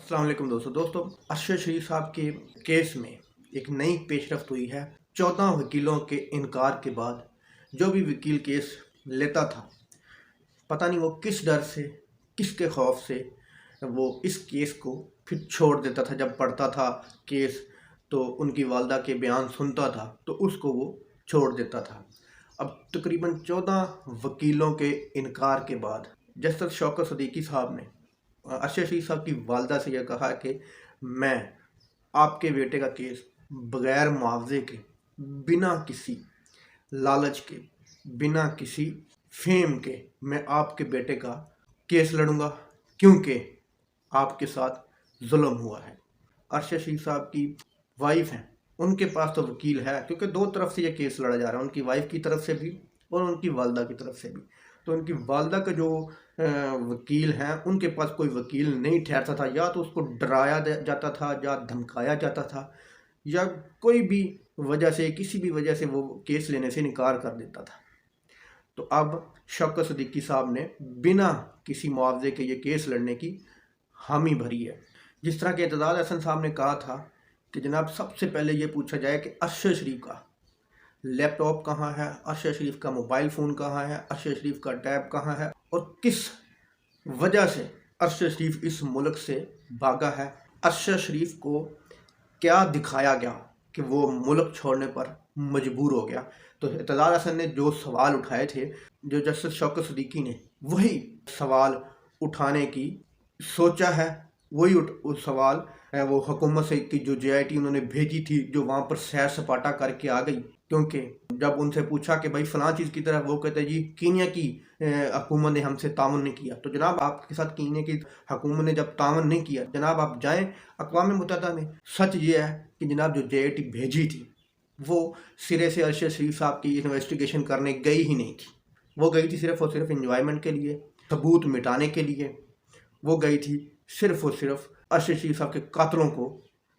अस्सलाम वालेकुम दोस्तों अरशद शरीफ साहब के केस में एक नई पेशरफ्त हुई है। 14 वकीलों के इनकार के बाद जो भी वकील केस लेता था, पता नहीं वो किस डर से, किसके खौफ से वो इस केस को फिर छोड़ देता था। जब पढ़ता था केस तो उनकी वालदा के बयान सुनता था तो उसको वो छोड़ देता था। अब तकरीबन 14 वकीलों के इनकार के बाद जस्टिस शौकत सदीकी साहब ने अरशद शरीफ साहब की वालदा से यह कहा कि मैं आपके बेटे का केस बग़ैर मुआवजे के, बिना किसी लालच के, बिना किसी फेम के मैं आपके बेटे का केस लड़ूंगा, क्योंकि आपके साथ जुल्म हुआ है। अरशद शरीफ साहब की वाइफ हैं, उनके पास तो वकील है, क्योंकि दो तरफ से ये केस लड़ा जा रहा है, उनकी वाइफ की तरफ से भी और उनकी वालदा की तरफ से भी। तो उनकी वालदा का जो वकील हैं, उनके पास कोई वकील नहीं ठहरता था, या तो उसको डराया जाता था या धमकाया जाता था, या कोई भी वजह से, किसी भी वजह से वो केस लेने से इनकार कर देता था। तो अब शौकत सदीकी साहब ने बिना किसी मुआवजे के ये केस लड़ने की हामी भरी है। जिस तरह के एतजाज़ हसन साहब ने कहा था कि जनाब सबसे पहले ये पूछा जाए कि अरशद शरीफ का लैपटॉप कहाँ है, अरशद शरीफ का मोबाइल फ़ोन कहाँ है, अरशद शरीफ का टैब कहाँ है, और किस वजह से अरशद शरीफ इस मुल्क से भागा है। अरशद शरीफ को क्या दिखाया गया कि वो मुल्क छोड़ने पर मजबूर हो गया। तो एतजाज़ हसन ने जो सवाल उठाए थे, जो जस्टिस शौकत सदीकी ने वही सवाल उठाने की सोचा है, वही सवाल है वो हुकूमत से की जो JIT उन्होंने भेजी थी, जो वहाँ पर सैर सपाटा करके आ गई। क्योंकि जब उनसे पूछा कि भाई फ़लाँ चीज़ की तरफ, वो कहते जी कीनिया की हुकूमत ने हमसे ताउन नहीं किया। तो जनाब आपके साथ कीनिया की हुकूमत ने जब ताउन नहीं किया, जनाब आप जाएँ अक़वाम मुत्तहिदा में। सच ये है कि जनाब जो JIT भेजी थी वो सिरे से अरशद शरीफ साहब की इन्वेस्टिगेशन करने गई ही नहीं थी। वो गई थी सिर्फ़ और सिर्फ इंजॉयमेंट के लिए, सबूत मिटाने के लिए। वो गई थी सिर्फ़ और सिर्फ अरशद शरीफ साहब के कातलों को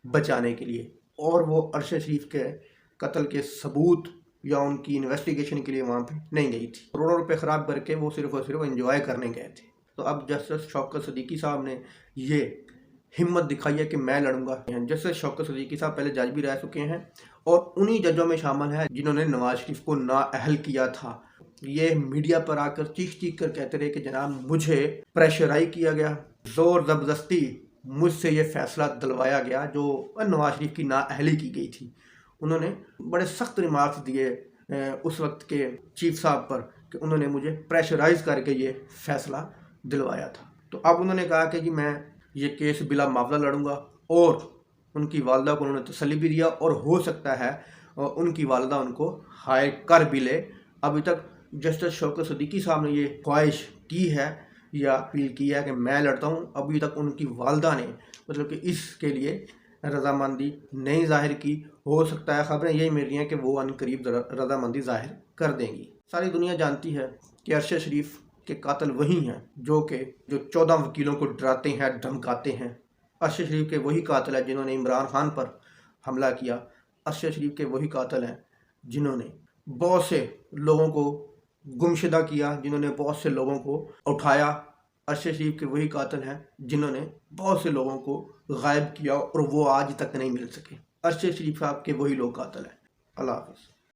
बचाने के लिए, और वो अरशद शरीफ के कत्ल के सबूत या उनकी इन्वेस्टिगेशन के लिए वहाँ पे नहीं गई थी। करोड़ों रुपए ख़राब करके वो सिर्फ़ और सिर्फ एंजॉय करने गए थे। तो अब जस्टिस शौकत सदीकी साहब ने ये हिम्मत दिखाई है कि मैं लड़ूंगा। जस्टिस शौकत सदीकी साहब पहले जज भी रह चुके हैं, और उन्हीं जजों में शामिल हैं जिन्होंने नवाज शरीफ को नाअहल किया था। ये मीडिया पर आकर चीख कर कहते रहे कि जनाब मुझे प्रेशराइज किया गया, ज़ोर ज़बरदस्ती मुझसे ये फ़ैसला दिलवाया गया जो नवाज शरीफ की नाअहली की गई थी। उन्होंने बड़े सख्त रिमार्क्स दिए उस वक्त के चीफ साहब पर कि उन्होंने मुझे प्रेशराइज करके ये फ़ैसला दिलवाया था। तो अब उन्होंने कहा कि जी मैं ये केस बिला मुआवजा लड़ूंगा, और उनकी वालदा को उन्होंने तसल्ली भी दिया, और हो सकता है उनकी वालदा उनको हायर कर भी ले। अभी तक जस्टिस शौकत सदीकी साहब ने ये ख्वाहिश की है या अपील की है कि मैं लड़ता हूँ, अभी तक उनकी वालदा ने मतलब कि इसके लिए रजामंदी नहीं ज़ाहिर की। हो सकता है, खबरें यही मिल रही हैं कि वो अनकरीब रजामंदी ज़ाहिर कर देंगी। सारी दुनिया जानती है कि अरशद शरीफ के कातिल वही हैं जो 14 वकीलों को डराते हैं, धमकाते हैं। अरशद शरीफ के वही कातिल हैं जिन्होंने इमरान खान पर हमला किया। अरशद शरीफ के वही कातिल हैं जिन्होंने बहुत से लोगों को गुमशुदा किया, जिन्होंने बहुत से लोगों को उठाया। अरशद शरीफ के वही कातिल हैं जिन्होंने बहुत से लोगों को गायब किया और वो आज तक नहीं मिल सके। अरशद शरीफ साहब के वही लोग कातिल हैं। अल्लाह हाफ़िज़।